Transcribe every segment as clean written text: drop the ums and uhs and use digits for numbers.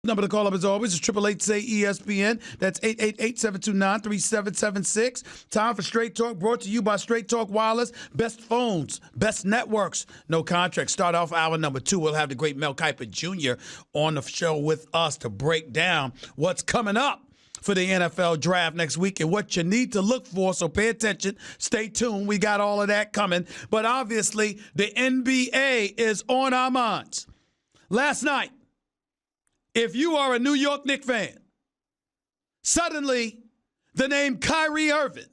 Number to call up as always is 888-SAY-ESPN. That's 888-729-3776. Time for Straight Talk, brought to you by Straight Talk Wireless. Best phones, best networks, no contract. Start off hour number 2. We'll have the great Mel Kiper Jr. on the show with us to break down what's coming up for the NFL draft next week and what you need to look for. So pay attention. Stay tuned. We got all of that coming. But obviously, the NBA is on our minds. Last night, if you are a New York Knicks fan, suddenly the name Kyrie Irving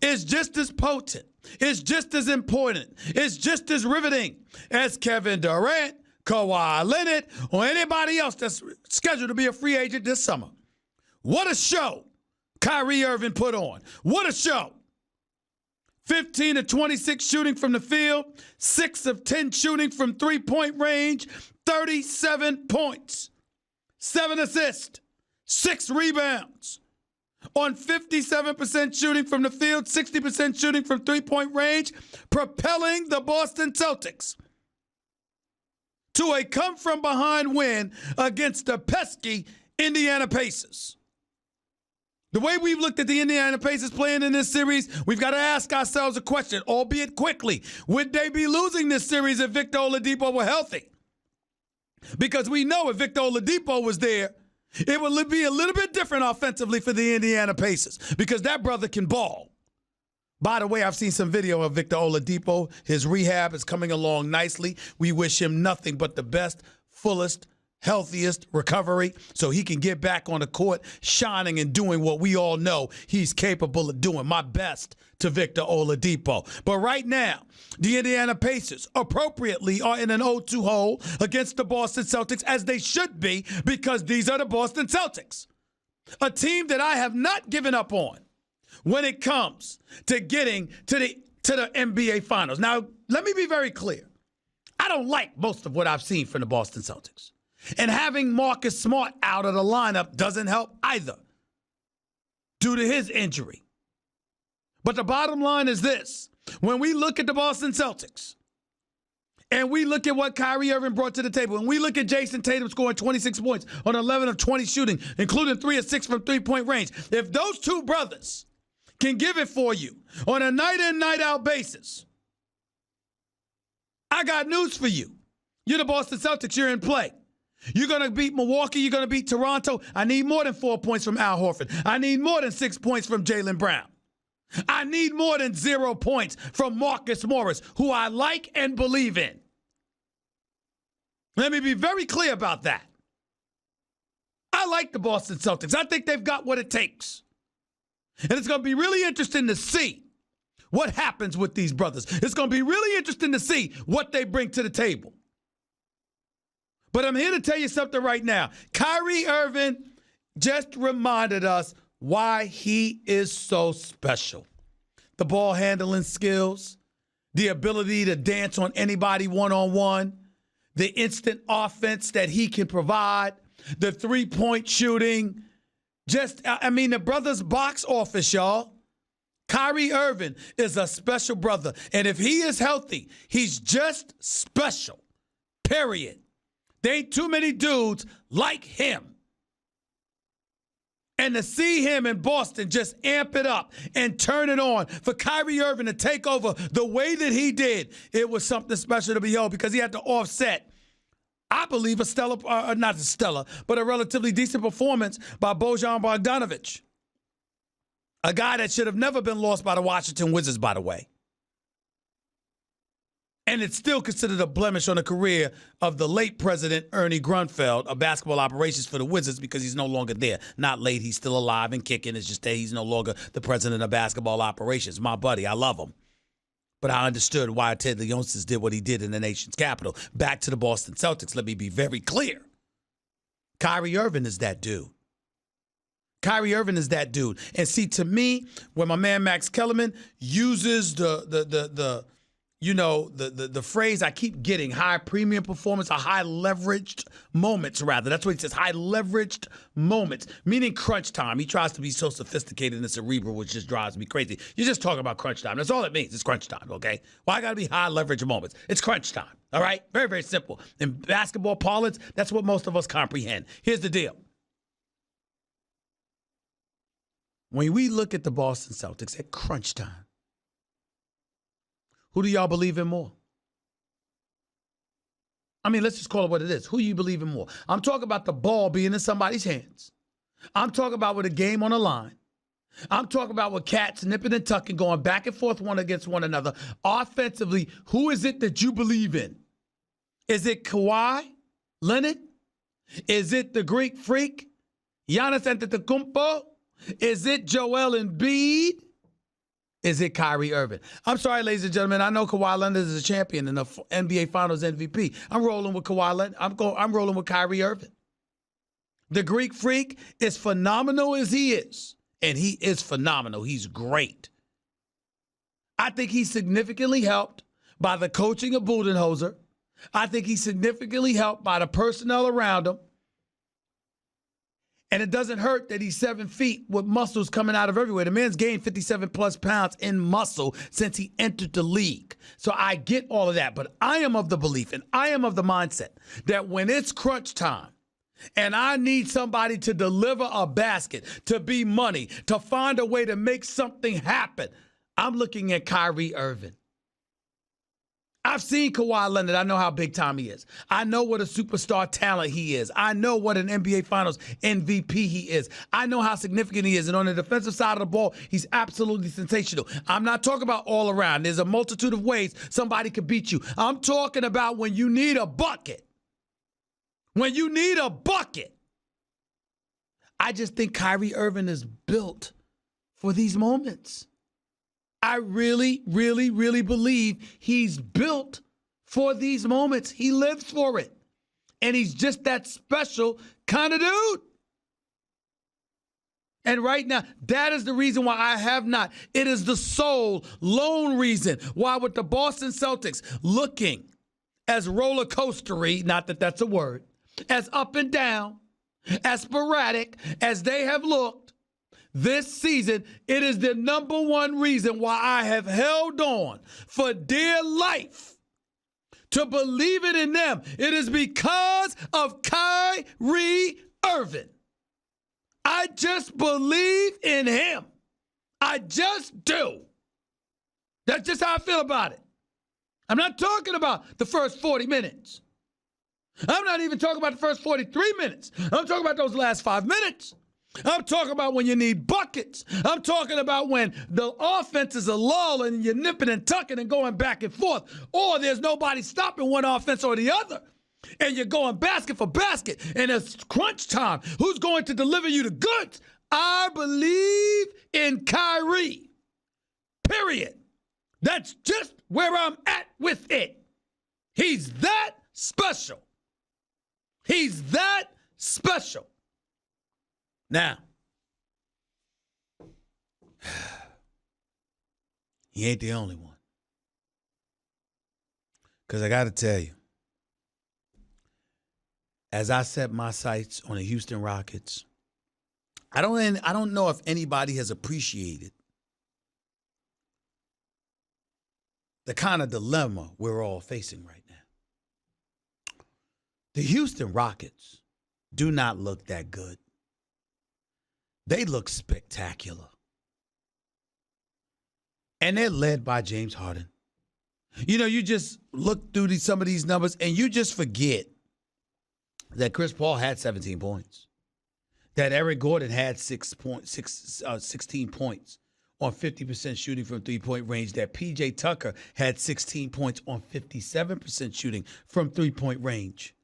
is just as potent, is just as important, is just as riveting as Kevin Durant, Kawhi Leonard, or anybody else that's scheduled to be a free agent this summer. What a show Kyrie Irving put on. What a show. 15 of 26 shooting from the field, 6 of 10 shooting from three-point range, 37 points. 7 assists, 6 rebounds. On 57% shooting from the field, 60% shooting from three-point range, propelling the Boston Celtics to a come-from-behind win against the pesky Indiana Pacers. The way we've looked at the Indiana Pacers playing in this series, we've got to ask ourselves a question, albeit quickly. Would they be losing this series if Victor Oladipo were healthy? Because we know if Victor Oladipo was there, it would be a little bit different offensively for the Indiana Pacers because that brother can ball. By the way, I've seen some video of Victor Oladipo. His rehab is coming along nicely. We wish him nothing but the best, fullest, healthiest recovery so he can get back on the court shining and doing what we all know he's capable of doing. My best to Victor Oladipo. But right now, the Indiana Pacers appropriately are in an 0-2 hole against the Boston Celtics, as they should be, because these are the Boston Celtics, a team that I have not given up on when it comes to getting to the NBA Finals. Now, let me be very clear. I don't like most of what I've seen from the Boston Celtics. And having Marcus Smart out of the lineup doesn't help either due to his injury. But the bottom line is this. When we look at the Boston Celtics and we look at what Kyrie Irving brought to the table, and we look at Jason Tatum scoring 26 points on 11 of 20 shooting, including 3 of 6 from three-point range, if those two brothers can give it for you on a night-in, night-out basis, I got news for you. You're the Boston Celtics. You're in play. You're going to beat Milwaukee. You're going to beat Toronto. I need more than 4 points from Al Horford. I need more than 6 points from Jaylen Brown. I need more than 0 points from Marcus Morris, who I like and believe in. Let me be very clear about that. I like the Boston Celtics. I think they've got what it takes. And it's going to be really interesting to see what happens with these brothers. It's going to be really interesting to see what they bring to the table. But I'm here to tell you something right now. Kyrie Irving just reminded us why he is so special. The ball handling skills, the ability to dance on anybody one-on-one, the instant offense that he can provide, the three-point shooting. The brother's box office, y'all. Kyrie Irving is a special brother. And if he is healthy, he's just special, period. There ain't too many dudes like him. And to see him in Boston just amp it up and turn it on, for Kyrie Irving to take over the way that he did, it was something special to behold because he had to offset, I believe, a relatively decent performance by Bojan Bogdanovic, a guy that should have never been lost by the Washington Wizards, by the way. And it's still considered a blemish on the career of the late president, Ernie Grunfeld, of basketball operations for the Wizards, because he's no longer there. Not late, he's still alive and kicking. It's just that he's no longer the president of basketball operations. My buddy, I love him. But I understood why Ted Leonsis did what he did in the nation's capital. Back to the Boston Celtics, let me be very clear. Kyrie Irving is that dude. Kyrie Irving is that dude. And see, to me, when my man Max Kellerman uses the the phrase I keep getting, high premium performance, or high leveraged moments, rather. That's what he says, high leveraged moments, meaning crunch time. He tries to be so sophisticated and cerebral, which just drives me crazy. You're just talking about crunch time. That's all it means. It's crunch time, okay? Why got to be high leverage moments? It's crunch time, all right? Very, very simple. In basketball parlance, that's what most of us comprehend. Here's the deal. When we look at the Boston Celtics at crunch time, who do y'all believe in more? I mean, let's just call it what it is. Who do you believe in more? I'm talking about the ball being in somebody's hands. I'm talking about with a game on the line. I'm talking about with cats nipping and tucking, going back and forth one against one another. Offensively, who is it that you believe in? Is it Kawhi Leonard? Is it the Greek freak, Giannis Antetokounmpo? Is it Joel Embiid? Is it Kyrie Irving? I'm sorry, ladies and gentlemen. I know Kawhi Leonard is a champion and the NBA Finals MVP. I'm rolling with Kawhi Leonard. I'm rolling with Kyrie Irving. The Greek freak, as phenomenal as he is, and he is phenomenal. He's great. I think he's significantly helped by the coaching of Budenholzer. I think he's significantly helped by the personnel around him. And it doesn't hurt that he's 7 feet with muscles coming out of everywhere. The man's gained 57 plus pounds in muscle since he entered the league. So I get all of that. But I am of the belief and I am of the mindset that when it's crunch time and I need somebody to deliver a basket, to be money, to find a way to make something happen, I'm looking at Kyrie Irving. I've seen Kawhi Leonard. I know how big time he is. I know what a superstar talent he is. I know what an NBA Finals MVP he is. I know how significant he is. And on the defensive side of the ball, he's absolutely sensational. I'm not talking about all around. There's a multitude of ways somebody could beat you. I'm talking about when you need a bucket. When you need a bucket. I just think Kyrie Irving is built for these moments. I really, really, really believe he's built for these moments. He lives for it. And he's just that special kind of dude. And right now, that is the reason why I have not. It is the sole, lone reason why with the Boston Celtics looking as roller coastery, not that that's a word, as up and down, as sporadic as they have looked, this season, it is the number one reason why I have held on for dear life to believe it in them. It is because of Kyrie Irving. I just believe in him. I just do. That's just how I feel about it. I'm not talking about the first 40 minutes. I'm not even talking about the first 43 minutes. I'm talking about those last 5 minutes. I'm talking about when you need buckets. I'm talking about when the offense is a lull and you're nipping and tucking and going back and forth, or there's nobody stopping one offense or the other, and you're going basket for basket, and it's crunch time. Who's going to deliver you the goods? I believe in Kyrie, period. That's just where I'm at with it. He's that special. He's that special. Now, he ain't the only one. Because I got to tell you, as I set my sights on the Houston Rockets, I don't know if anybody has appreciated the kind of dilemma we're all facing right now. The Houston Rockets do not look that good. They look spectacular. And they're led by James Harden. You know, you just look through some of these numbers and you just forget that Chris Paul had 17 points. That Eric Gordon had 16 points on 50% shooting from three-point range. That P.J. Tucker had 16 points on 57% shooting from three-point range.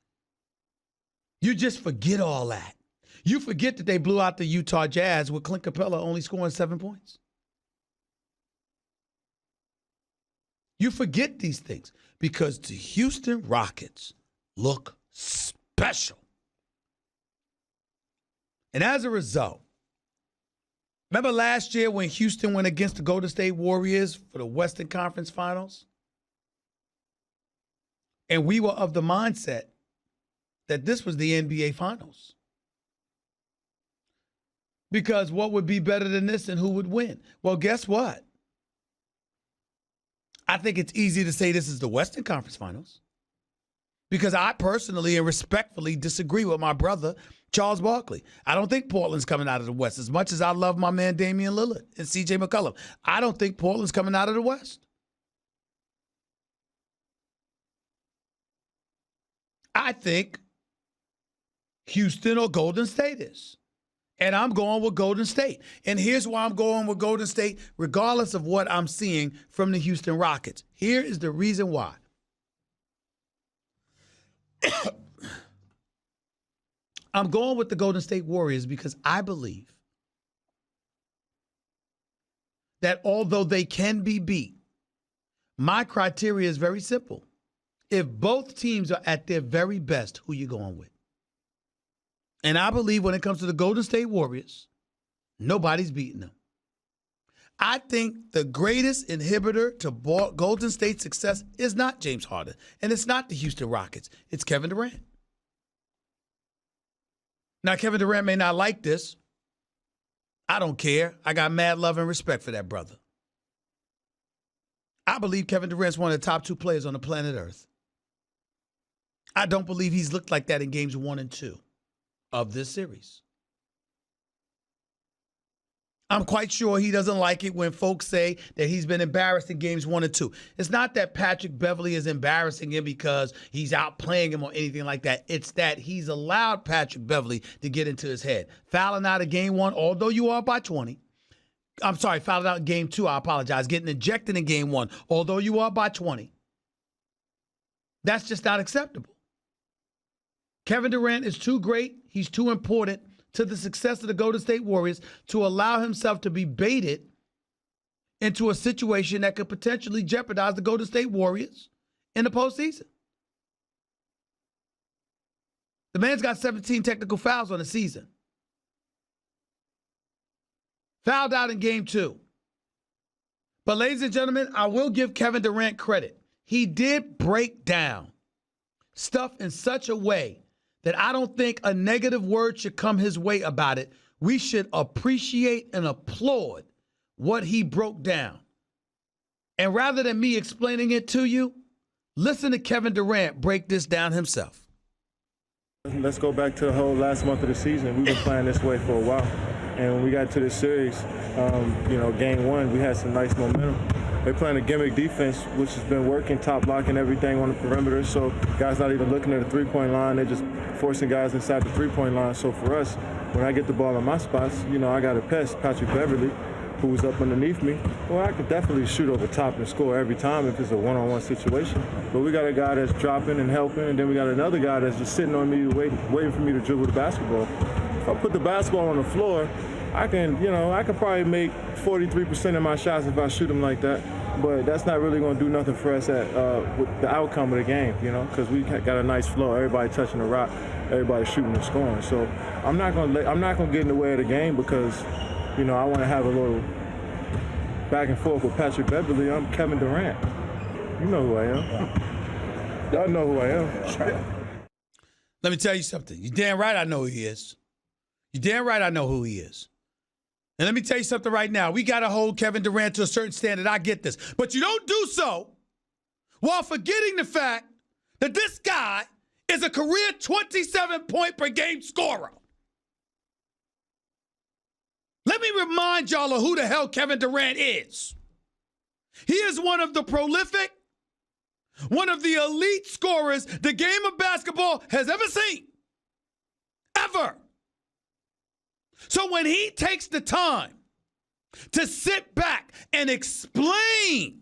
You just forget all that. You forget that they blew out the Utah Jazz with Clint Capella only scoring 7 points. You forget these things because the Houston Rockets look special. And as a result, remember last year when Houston went against the Golden State Warriors for the Western Conference Finals? And we were of the mindset that this was the NBA Finals. Because what would be better than this and who would win? Well, guess what? I think it's easy to say this is the Western Conference Finals. Because I personally and respectfully disagree with my brother, Charles Barkley. I don't think Portland's coming out of the West. As much as I love my man Damian Lillard and C.J. McCollum, I don't think Portland's coming out of the West. I think Houston or Golden State is. And I'm going with Golden State. And here's why I'm going with Golden State, regardless of what I'm seeing from the Houston Rockets. Here is the reason why. I'm going with the Golden State Warriors because I believe that although they can be beat, my criteria is very simple. If both teams are at their very best, who you going with? And I believe when it comes to the Golden State Warriors, nobody's beating them. I think the greatest inhibitor to Golden State's success is not James Harden, and it's not the Houston Rockets. It's Kevin Durant. Now, Kevin Durant may not like this. I don't care. I got mad love and respect for that brother. I believe Kevin Durant's one of the top 2 players on the planet Earth. I don't believe he's looked like that in games 1 and 2 of this series. I'm quite sure he doesn't like it when folks say that he's been embarrassed in games 1 and 2. It's not that Patrick Beverley is embarrassing him because he's outplaying him or anything like that. It's that he's allowed Patrick Beverley to get into his head. Fouling out of game 1, although you are by 20. I'm sorry, fouling out in game 2, I apologize. Getting ejected in game 1, although you are by 20. That's just not acceptable. Kevin Durant is too great. He's too important to the success of the Golden State Warriors to allow himself to be baited into a situation that could potentially jeopardize the Golden State Warriors in the postseason. The man's got 17 technical fouls on the season. Fouled out in game 2. But ladies and gentlemen, I will give Kevin Durant credit. He did break down stuff in such a way that I don't think a negative word should come his way about it. We should appreciate and applaud what he broke down. And rather than me explaining it to you, listen to Kevin Durant break this down himself. Let's go back to the whole last month of the season. We've been playing this way for a while. And when we got to this series, game 1, we had some nice momentum. They're playing a gimmick defense, which has been working, top blocking everything on the perimeter. So guys not even looking at the three-point line. They're just forcing guys inside the three-point line. So for us, when I get the ball in my spots, I got a pest, Patrick Beverley, who was up underneath me. Well, I could definitely shoot over top and score every time if it's a one-on-one situation. But we got a guy that's dropping and helping, and then we got another guy that's just sitting on me, waiting for me to dribble the basketball. If I put the basketball on the floor, I can probably make 43% of my shots if I shoot them like that. But that's not really going to do nothing for us with the outcome of the game, because we got a nice flow. Everybody touching the rock, everybody shooting and scoring. So I'm not going to get in the way of the game because, I want to have a little back and forth with Patrick Beverley. I'm Kevin Durant. You know who I am. Y'all know who I am. Let me tell you something. You're damn right I know who he is. You're damn right I know who he is. And let me tell you something right now. We got to hold Kevin Durant to a certain standard. I get this. But you don't do so while forgetting the fact that this guy is a career 27-point-per-game scorer. Let me remind y'all of who the hell Kevin Durant is. He is one of the prolific, one of the elite scorers the game of basketball has ever seen. Ever. So when he takes the time to sit back and explain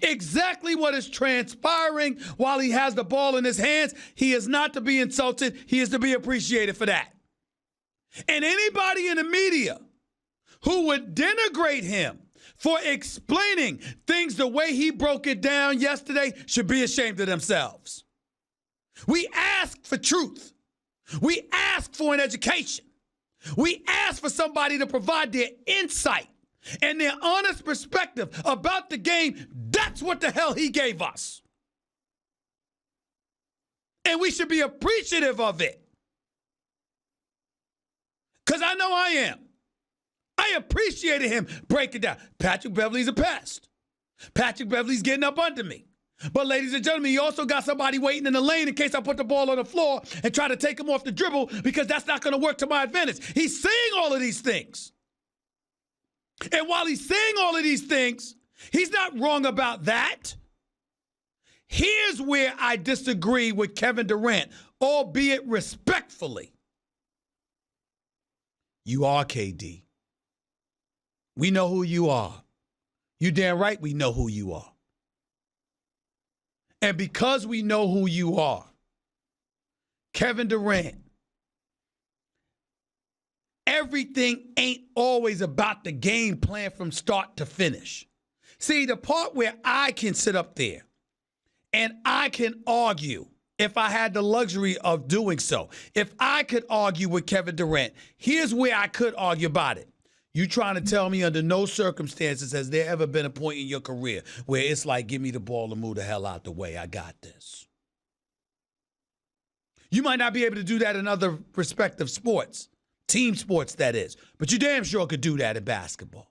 exactly what is transpiring while he has the ball in his hands, he is not to be insulted. He is to be appreciated for that. And anybody in the media who would denigrate him for explaining things the way he broke it down yesterday should be ashamed of themselves. We ask for truth. We ask for an education. We ask for somebody to provide their insight and their honest perspective about the game. That's what the hell he gave us. And we should be appreciative of it. Because I know I am. I appreciated him breaking down. Patrick Beverley's a pest. Patrick Beverley's getting up under me. But ladies and gentlemen, you also got somebody waiting in the lane in case I put the ball on the floor and try to take him off the dribble, because that's not going to work to my advantage. He's saying all of these things. And while he's saying all of these things, he's not wrong about that. Here's where I disagree with Kevin Durant, albeit respectfully. You are KD. We know who you are. You damn right we know who you are. And because we know who you are, Kevin Durant, everything ain't always about the game plan from start to finish. See, the part where I can sit up there and I can argue, if I had the luxury of doing so, if I could argue with Kevin Durant, here's where I could argue about it. You trying to tell me under no circumstances has there ever been a point in your career where it's like, give me the ball and move the hell out the way. I got this. You might not be able to do that in other respective sports, team sports that is, but you damn sure could do that in basketball.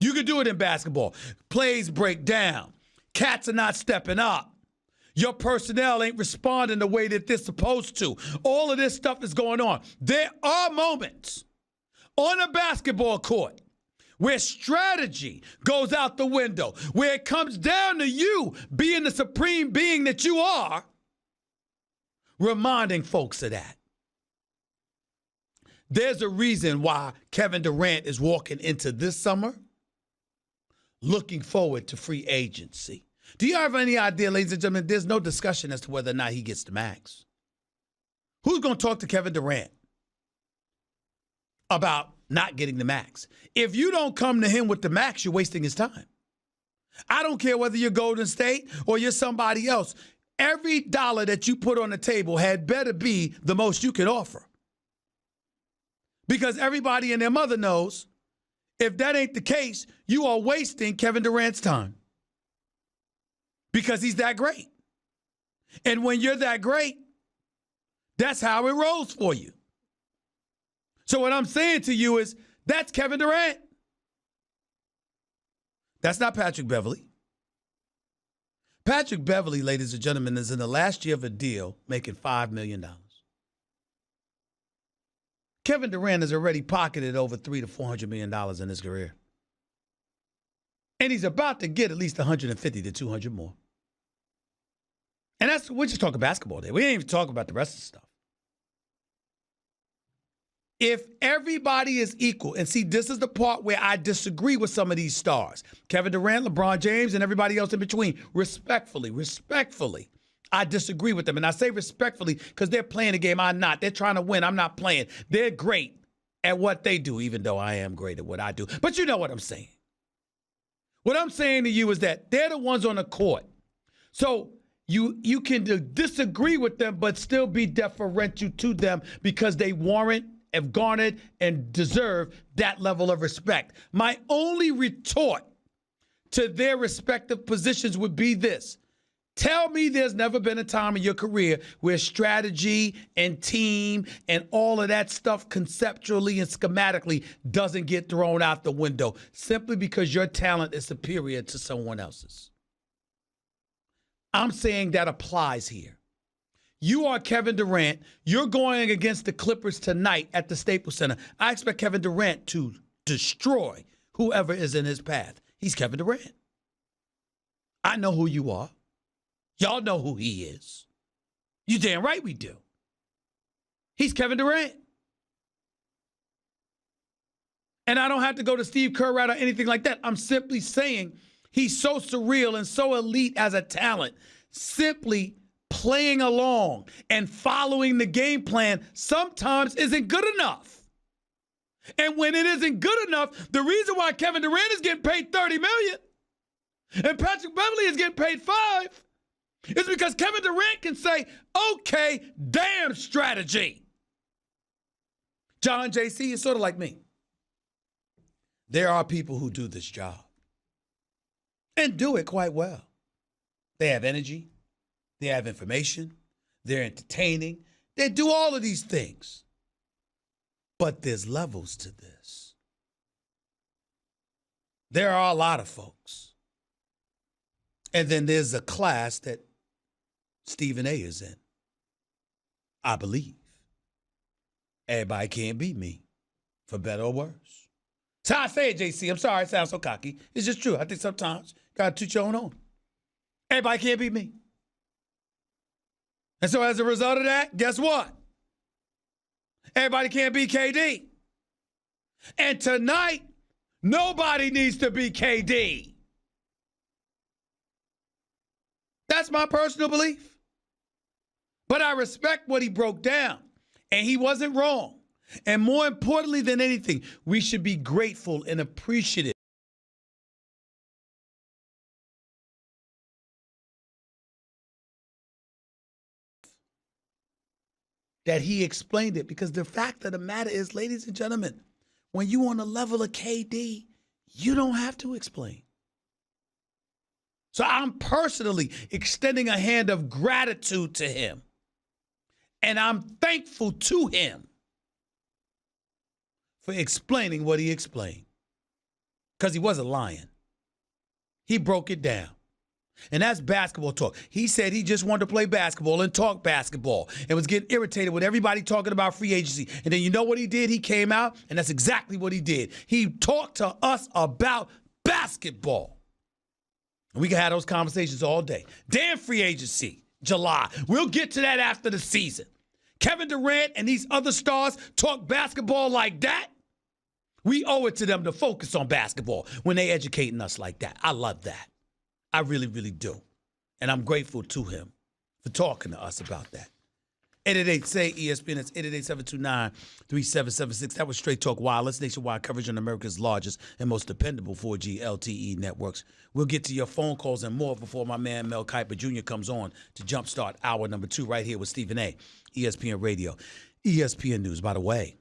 You could do it in basketball. Plays break down. Cats are not stepping up. Your personnel ain't responding the way that they're supposed to. All of this stuff is going on. There are moments on a basketball court where strategy goes out the window, where it comes down to you being the supreme being that you are, reminding folks of that. There's a reason why Kevin Durant is walking into this summer looking forward to free agency. Do you have any idea, ladies and gentlemen, there's no discussion as to whether or not he gets the max? Who's going to talk to Kevin Durant about not getting the max? If you don't come to him with the max, you're wasting his time. I don't care whether you're Golden State or you're somebody else. Every dollar that you put on the table had better be the most you can offer. Because everybody and their mother knows if that ain't the case, you are wasting Kevin Durant's time. Because he's that great. And when you're that great, that's how it rolls for you. So what I'm saying to you is, that's Kevin Durant. That's not Patrick Beverley. Patrick Beverley, ladies and gentlemen, is in the last year of a deal making $5 million. Kevin Durant has already pocketed over $300 to $400 million in his career. And he's about to get at least 150 to 200 more. And we're just talking basketball there. We ain't even talking about the rest of the stuff. If everybody is equal, and see, this is the part where I disagree with some of these stars. Kevin Durant, LeBron James, and everybody else in between. Respectfully, I disagree with them. And I say respectfully because they're playing the game. I'm not. They're trying to win. I'm not playing. They're great at what they do, even though I am great at what I do. But you know what I'm saying. What I'm saying to you is that they're the ones on the court. So you can disagree with them, but still be deferential to them because they warrant, have garnered, and deserve that level of respect. My only retort to their respective positions would be this. Tell me there's never been a time in your career where strategy and team and all of that stuff conceptually and schematically doesn't get thrown out the window simply because your talent is superior to someone else's. I'm saying that applies here. You are Kevin Durant. You're going against the Clippers tonight at the Staples Center. I expect Kevin Durant to destroy whoever is in his path. He's Kevin Durant. I know who you are. Y'all know who he is. You damn right we do. He's Kevin Durant. And I don't have to go to Steve Kerr or anything like that. I'm simply saying he's so surreal and so elite as a talent. Simply playing along and following the game plan sometimes isn't good enough. And when it isn't good enough, the reason why Kevin Durant is getting paid $30 million and Patrick Beverley is getting paid $5 million is because Kevin Durant can say, okay, damn strategy. John JC is sort of like me. There are people who do this job and do it quite well. They have energy. They have information. They're entertaining. They do all of these things. But there's levels to this. There are a lot of folks. And then there's a class that Stephen A. is in. I believe. Everybody can't beat me, for better or worse. That's how I say it, JC. I'm sorry it sounds so cocky. It's just true. I think sometimes you got to toot your own horn. Everybody can't beat me. And so as a result of that, guess what? Everybody can't beat KD. And tonight, nobody needs to beat KD. That's my personal belief. But I respect what he broke down. And he wasn't wrong. And more importantly than anything, we should be grateful and appreciative that he explained it. Because the fact of the matter is, ladies and gentlemen, when you on the level of KD, you don't have to explain. So I'm personally extending a hand of gratitude to him. And I'm thankful to him for explaining what he explained. Because he wasn't lying. He broke it down. And that's basketball talk. He said he just wanted to play basketball and talk basketball and was getting irritated with everybody talking about free agency. And then you know what he did? He came out, and that's exactly what he did. He talked to us about basketball. And we can have those conversations all day. Damn free agency, July. We'll get to that after the season. Kevin Durant and these other stars talk basketball like that. We owe it to them to focus on basketball when they educating us like that. I love that. I really, really do. And I'm grateful to him for talking to us about that. 888-SAY-ESPN. That's 888-729-3776. That was Straight Talk Wireless, nationwide coverage on America's largest and most dependable 4G LTE networks. We'll get to your phone calls and more before my man Mel Kiper Jr. comes on to jumpstart hour number 2 right here with Stephen A., ESPN Radio, ESPN News. By the way,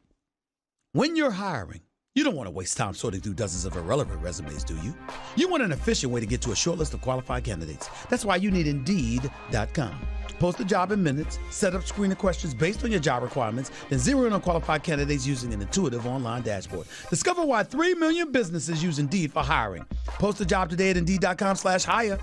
when you're hiring, you don't want to waste time sorting through dozens of irrelevant resumes, do you? You want an efficient way to get to a short list of qualified candidates. That's why you need Indeed.com. Post a job in minutes, set up screening questions based on your job requirements, then zero in on qualified candidates using an intuitive online dashboard. Discover why 3 million businesses use Indeed for hiring. Post a job today at Indeed.com/hire.